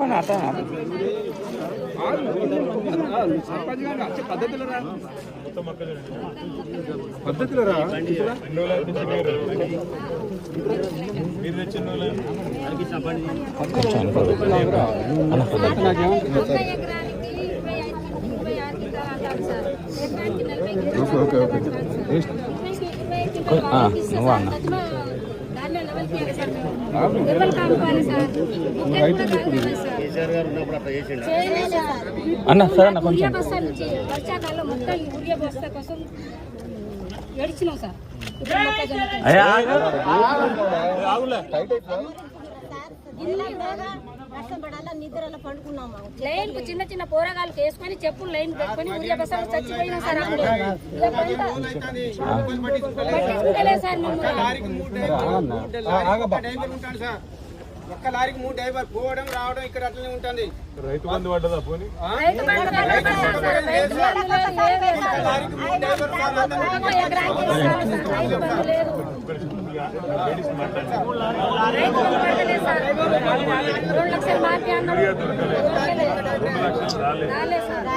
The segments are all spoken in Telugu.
చెప్పండి అట్లా పద్ధతిలో రా నువ్వు అన్న అన్న సరే అన్న కొంచెం వర్షాకాలం మొత్తం యూరియా బస్తా కోసం ఏడ్చినాం సార్. లైన్ కు చిన్న చిన్న పోరగాళ్ళకి వేసుకొని చెప్పులు లైన్ పెట్టుకొని ఊరియా బస్సాలు చచ్చిపోయినాం సార్. అప్పుడు పట్టించుకోలేదు సార్ ఒక్క లారీకి 3 డ్రైవర్ పోవడం రావడం ఇక్కడ అట్లనే ఉంటుంది. రైతు బంధు పడ్డదా పోనీ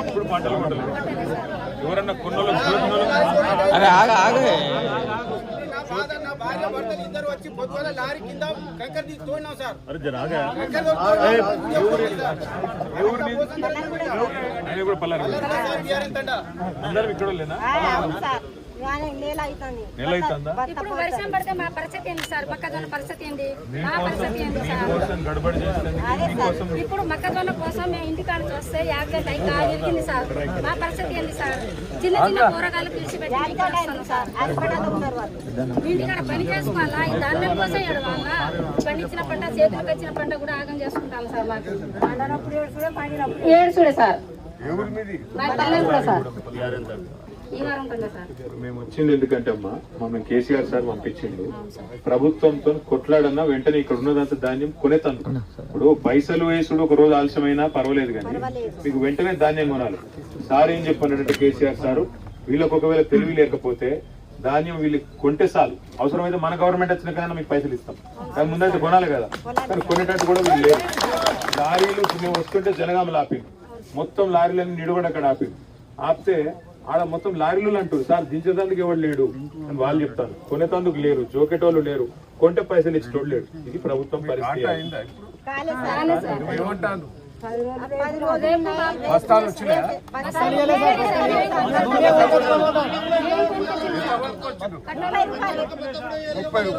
ఇప్పుడు పంటలు పంటలేదు ఎవరన్నా కొన్నోళ్ళు భార్య భర్తలు ఇద్దరు వచ్చి పొద్దున లారీ కింద కంకర తీసి తోడినాం సార్. అందరం ఇక్కడ లేనా ఇప్పుడు వర్షం పడితే మా పరిస్థితి ఏంటి సార్? మొక్కజొన్న పరిస్థితి ఏంటి? మా పరిస్థితి ఏంటి సార్? ఇప్పుడు మొక్కజొన్న కోసం మేము ఇంటికాడ చూస్తే 50 జరిగింది సార్. మా పరిస్థితి ఏంటి సార్? చిన్న చిన్న కూరగాయలు పిలిచిపెట్టి సార్ ఇంటికాడ పని చేసుకోవాలా? ఈ ధాన్యం కోసం ఎడవాలా? పండించిన పంట చేతులకు వచ్చిన పంట కూడా ఆగం చేసుకుంటాం సార్. మాకు ఏడు చూడే సార్ మా పల్లె కూడా సార్. మేము వచ్చింది ఎందుకంటే అమ్మా మమ్మల్ని కేసీఆర్ సార్ పంపించిండు ప్రభుత్వంతో కొట్లాడన్నా వెంటనే ఇక్కడ ఉన్నదంత ధాన్యం కొనేతాను. ఇప్పుడు పైసలు వేసుడు ఒక రోజు ఆలస్యమైనా పర్వాలేదు కానీ మీకు వెంటనే ధాన్యం కొనాలి. సార్ ఏం చెప్పానంటే కేసీఆర్ సారు వీళ్ళకి ఒకవేళ తెలివి లేకపోతే ధాన్యం వీళ్ళకి కొంటే చాలు, అవసరమైతే మన గవర్నమెంట్ వచ్చిన కన్నా మీకు పైసలు ఇస్తాం, కానీ ముందైతే కొనాలి కదా. కానీ కొనేటట్టు కూడా వీళ్ళు లేదు. లారీలు మేము వస్తుంటే జనగామలు ఆపింది, మొత్తం లారీలన్నీ నిడుబడి అక్కడ ఆపింది. ఆపితే ఆడ మొత్తం లారీలు అంటారు సార్ దించేందుకు ఎవరు లేడు అని వాళ్ళు చెప్తారు, కొనేతందుకు లేరు, జోకేటోళ్ళు లేరు, కొంటే పైసలు ఇచ్చేటోళ్ళు లేడు. ఇది ప్రభుత్వం పరిస్థితి. బస్తాలు వచ్చినాయా? 30 రూపాయలు